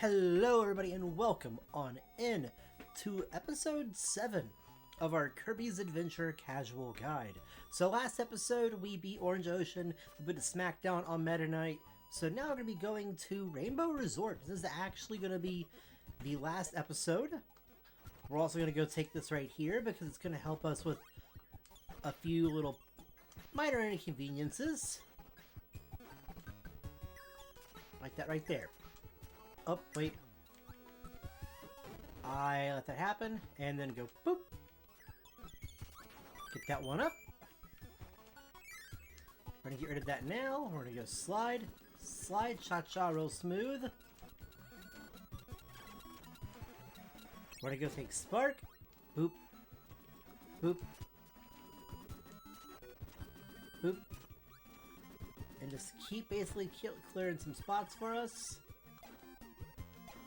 Hello everybody and welcome on in to episode 7 of our Kirby's Adventure Casual Guide. So last episode we beat Orange Ocean, we went to Smackdown on Meta Knight, so now we're going to be going to Rainbow Resort. This is actually going to be the last episode. We're also going to go take this right here because it's going to help us with a few little minor inconveniences. Like that right there. Oh, wait. I let that happen, and then go boop. Get that one up. We're gonna get rid of that now. We're gonna go slide. Slide, cha-cha, real smooth. We're gonna go take Spark. Boop. Boop. Boop. And just keep basically clearing some spots for us.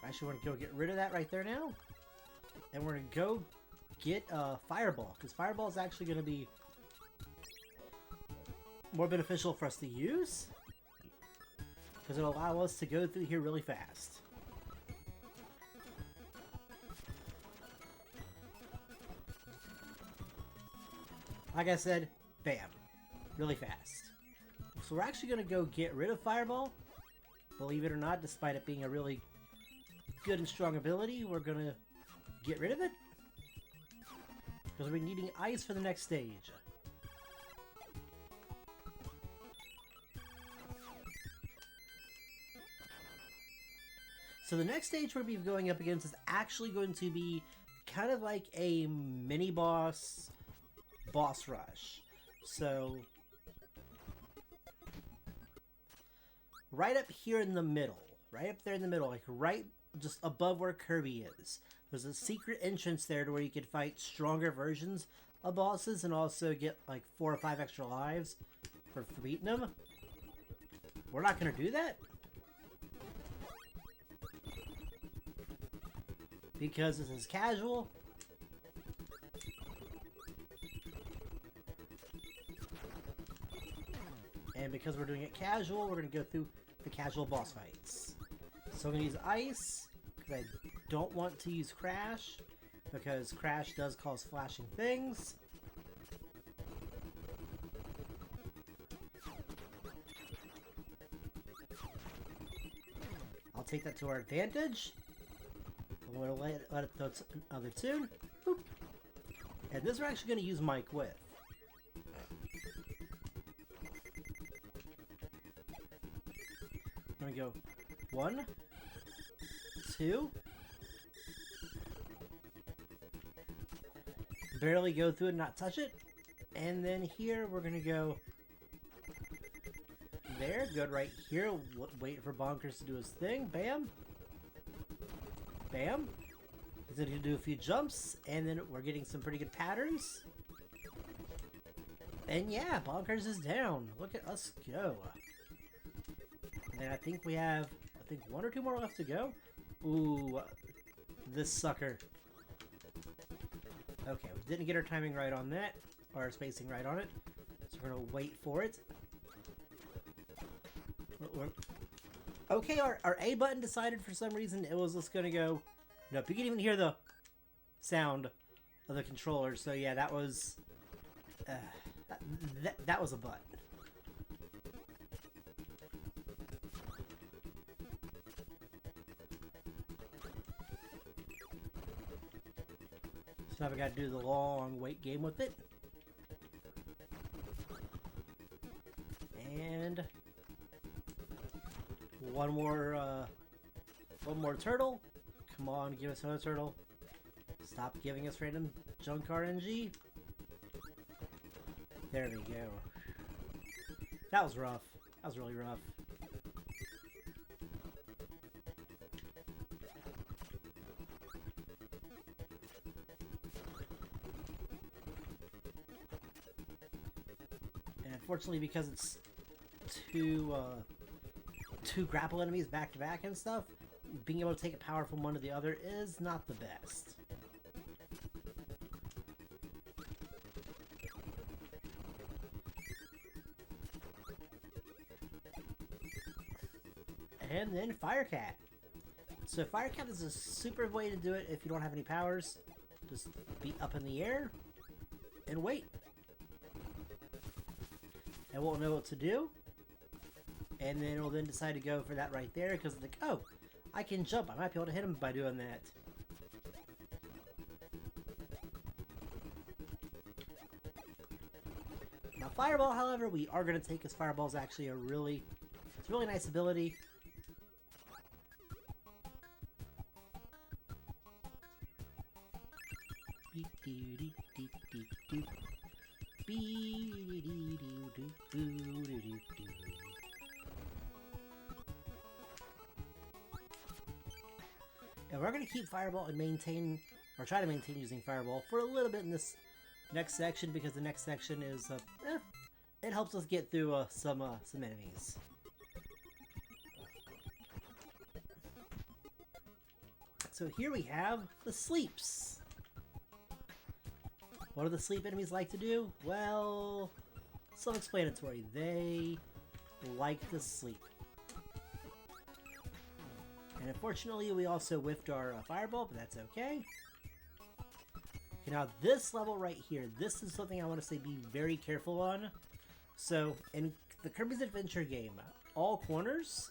Actually, we're going to go get rid of that right there now. And we're going to go get Fireball. Because Fireball is actually going to be more beneficial for us to use. Because it'll allow us to go through here really fast. Like I said, bam. Really fast. So we're actually going to go get rid of Fireball. Believe it or not, despite it being a really good and strong ability, we're gonna get rid of it because we're needing ice for the next stage. So the next stage we're going to be going up against is actually going to be kind of like a mini boss rush. So right up here in the middle, right up there in the middle, like right just above where Kirby is. There's a secret entrance there to where you can fight stronger versions of bosses and also get like 4 or 5 extra lives for beating them. We're not going to do that because this is casual. And because we're doing it casual, we're going to go through the casual boss fights. So I'm going to use Ice, because I don't want to use Crash, because Crash does cause flashing things. I'll take that to our advantage. I'm going to let it throw another tune. Boop. And this we're actually going to use Mike with. I'm going to go 1, 2. Barely go through it and not touch it. And then here we're gonna go there, good right here. Wait for Bonkers to do his thing. Bam. Bam. He's gonna do a few jumps, and then we're getting some pretty good patterns. And yeah, Bonkers is down. Look at us go. And then I think we have 1 or 2 more left to go. Ooh, this sucker. Okay, we didn't get our timing right on that, or our spacing right on it, so we're gonna wait for it. Okay, our A button decided for some reason it was just gonna go. Nope, you can even hear the sound of the controller. So yeah, that was that was a butt. So now we got to do the long wait game with it. And one more turtle. Come on, give us another turtle. Stop giving us random junk RNG. There we go. That was rough. That was really rough. Unfortunately, because it's two grapple enemies back to back and stuff, being able to take a power from one to the other is not the best. And then Firecat. So fire cap is a super way to do it if you don't have any powers. Just be up in the air and wait. It won't know what to do. And then it'll then decide to go for that right there because it's like, oh, I can jump. I might be able to hit him by doing that. Now Fireball, however, we are going to take, because Fireball is actually it's a really nice ability. And we're going to keep Fireball and maintain, or try to maintain using Fireball for a little bit in this next section, because the next section is, it helps us get through some enemies. So here we have the sleeps. What do the sleep enemies like to do? Well, self-explanatory. They like to sleep. And unfortunately, we also whiffed our Fireball, but that's okay. Okay, now this level right here, this is something I want to say be very careful on. So, in the Kirby's Adventure game, all corners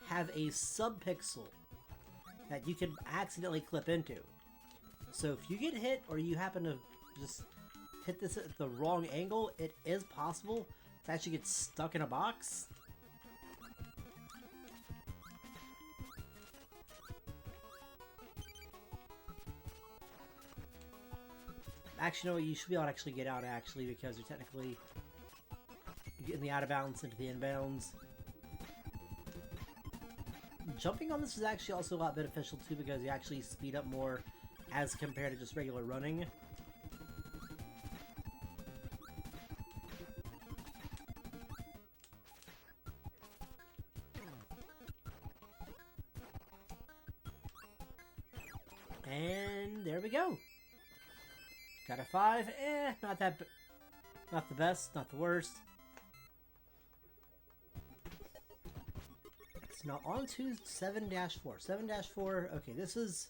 have a sub-pixel that you can accidentally clip into. So if you get hit, or you happen to just hit this at the wrong angle, it is possible to actually get stuck in a box. Actually, no, you should be able to actually get out, actually, because you're technically getting the out of bounds into the inbounds. Jumping on this is actually also a lot beneficial, too, because you actually speed up more as compared to just regular running. And there we go. Got a 5. Not the best, not the worst. So now on to 7-4. 7-4, okay, this is...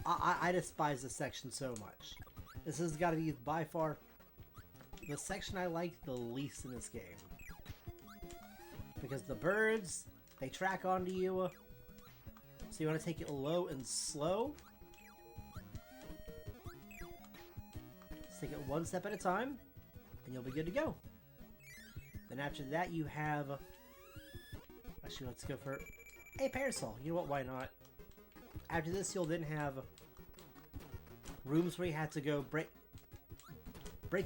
I despise this section so much. This has got to be by far the section I like the least in this game. Because the birds, they track onto you. So you want to take it low and slow. Just take it one step at a time, and you'll be good to go. Then after that you have... Actually, let's go for a parasol. You know what, why not? After this, you'll then have rooms where you have to go break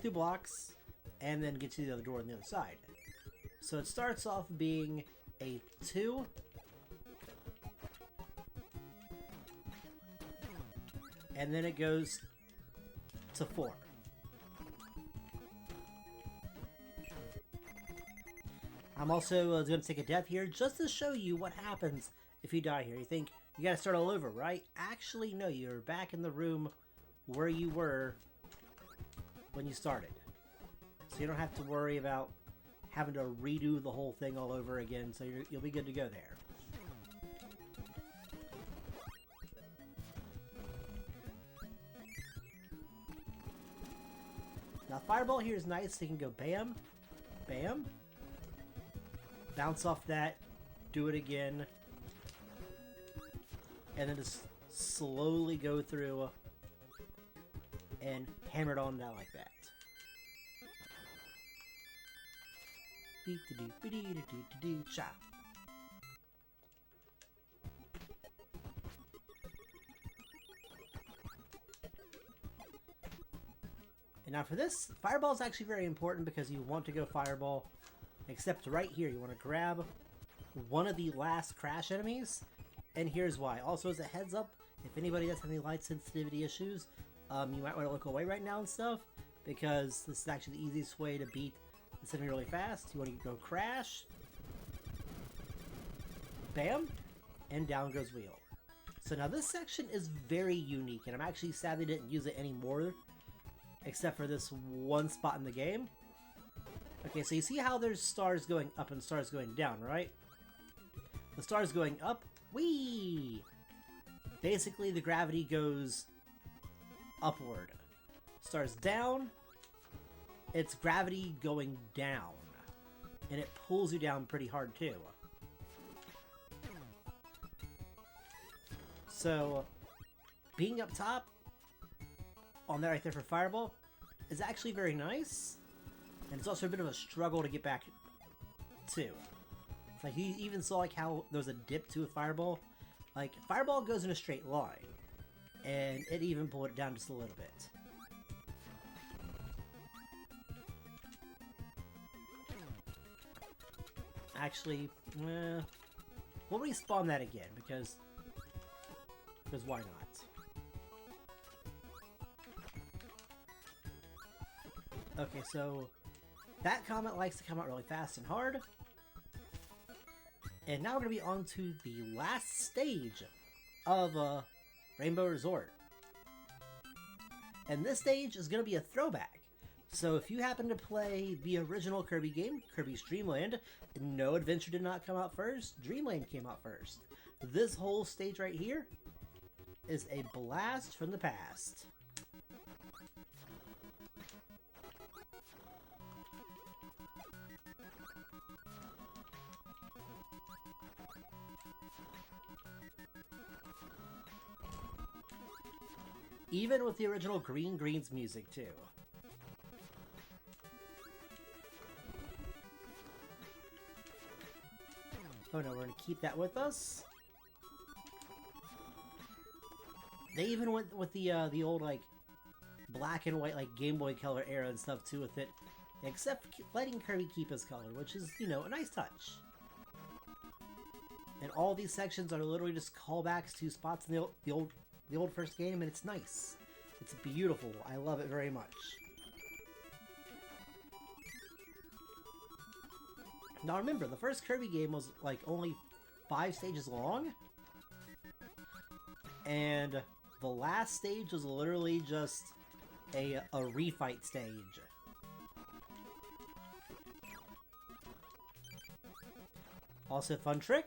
through blocks and then get to the other door on the other side. So it starts off being a 2. And then it goes to 4. I'm also going to take a death here just to show you what happens if you die here. You think you gotta start all over, right? Actually, no, you're back in the room where you were when you started. So you don't have to worry about having to redo the whole thing all over again, so you'll be good to go there. Now, Fireball here is nice. You can go bam, bam, bounce off that, do it again, and then just slowly go through and hammer it on down like that. Cha. And now for this, Fireball is actually very important because you want to go Fireball, except right here, you want to grab one of the last crash enemies, and here's why. Also, as a heads up, if anybody does have any light sensitivity issues, you might want to look away right now and stuff, because this is actually the easiest way to beat this enemy really fast. You want to go crash, bam, and down goes wheel. So now this section is very unique, and I'm actually sad they didn't use it anymore, except for this one spot in the game. Okay, so you see how there's stars going up and stars going down, right? The stars going up Whee! Basically, the gravity goes upward. Starts down, it's gravity going down. And it pulls you down pretty hard, too. So, being up top, on that right there for Fireball, is actually very nice. And it's also a bit of a struggle to get back, too. It's like, you even saw like how there's a dip to a Fireball. Like, Fireball goes in a straight line. And it even pulled it down just a little bit. Actually, we'll respawn that again, because why not? Okay, so that comet likes to come out really fast and hard. And now we're going to be on to the last stage of Rainbow Resort. And this stage is going to be a throwback. So if you happen to play the original Kirby game, Kirby's Dream Land, no adventure did not come out first, Dreamland came out first. This whole stage right here is a blast from the past. Even with the original Green Green's music too. Oh no, we're gonna keep that with us. They even went with the old like black and white like Game Boy Color era and stuff too with it, except letting Kirby keep his color, which is, you know, a nice touch. And all these sections are literally just callbacks to spots in the old first game, and it's nice. It's beautiful. I love it very much. Now remember, the first Kirby game was like only 5 stages long, and the last stage was literally just a refight stage. Also, fun trick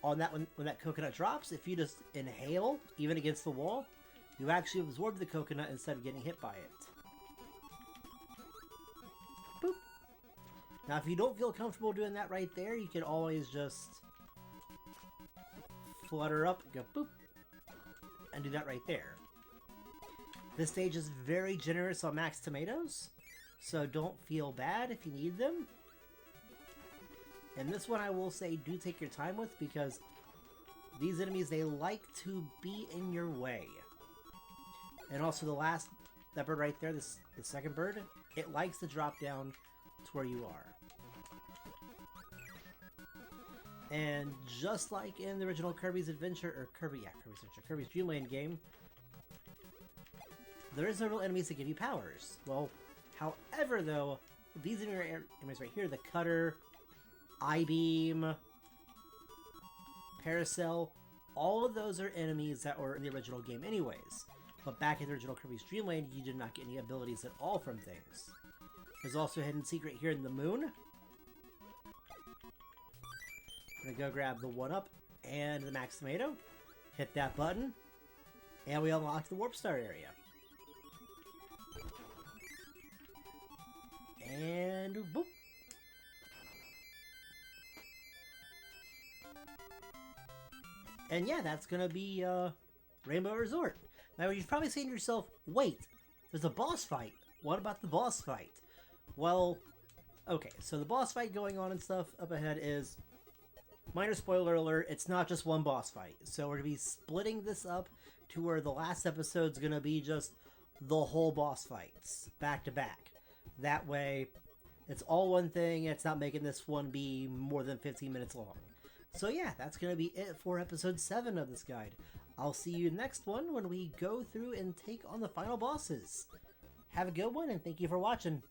on that when that coconut drops, if you just inhale even against the wall, you actually absorb the coconut instead of getting hit by it. Boop. Now, if you don't feel comfortable doing that right there, you can always just flutter up, go boop, and do that right there. This stage is very generous on max tomatoes, so don't feel bad if you need them. And this one I will say, do take your time with, because these enemies, they like to be in your way. And also that bird right there, the second bird, it likes to drop down to where you are. And just like in the original Kirby's Adventure, or Kirby's Dream Land game, there is no real enemies that give you powers. Well, however though, these enemies right here, the Cutter, I-Beam, Paracel, all of those are enemies that were in the original game anyways. But back in the original Kirby's Dream Land, you did not get any abilities at all from things. There's also a hidden secret here in the moon. I'm gonna go grab the 1-up and the max tomato, hit that button, and we unlock the Warp Star area. And boop. And yeah, that's gonna be Rainbow Resort. Now you've probably saying to yourself, wait, there's a boss fight. What about the boss fight? Well, okay, so the boss fight going on and stuff up ahead is, minor spoiler alert, it's not just one boss fight. So we're gonna be splitting this up to where the last episode's gonna be just the whole boss fights, back to back. That way, it's all one thing, and it's not making this one be more than 15 minutes long. So yeah, that's going to be it for episode 7 of this guide. I'll see you next one when we go through and take on the final bosses. Have a good one, and thank you for watching.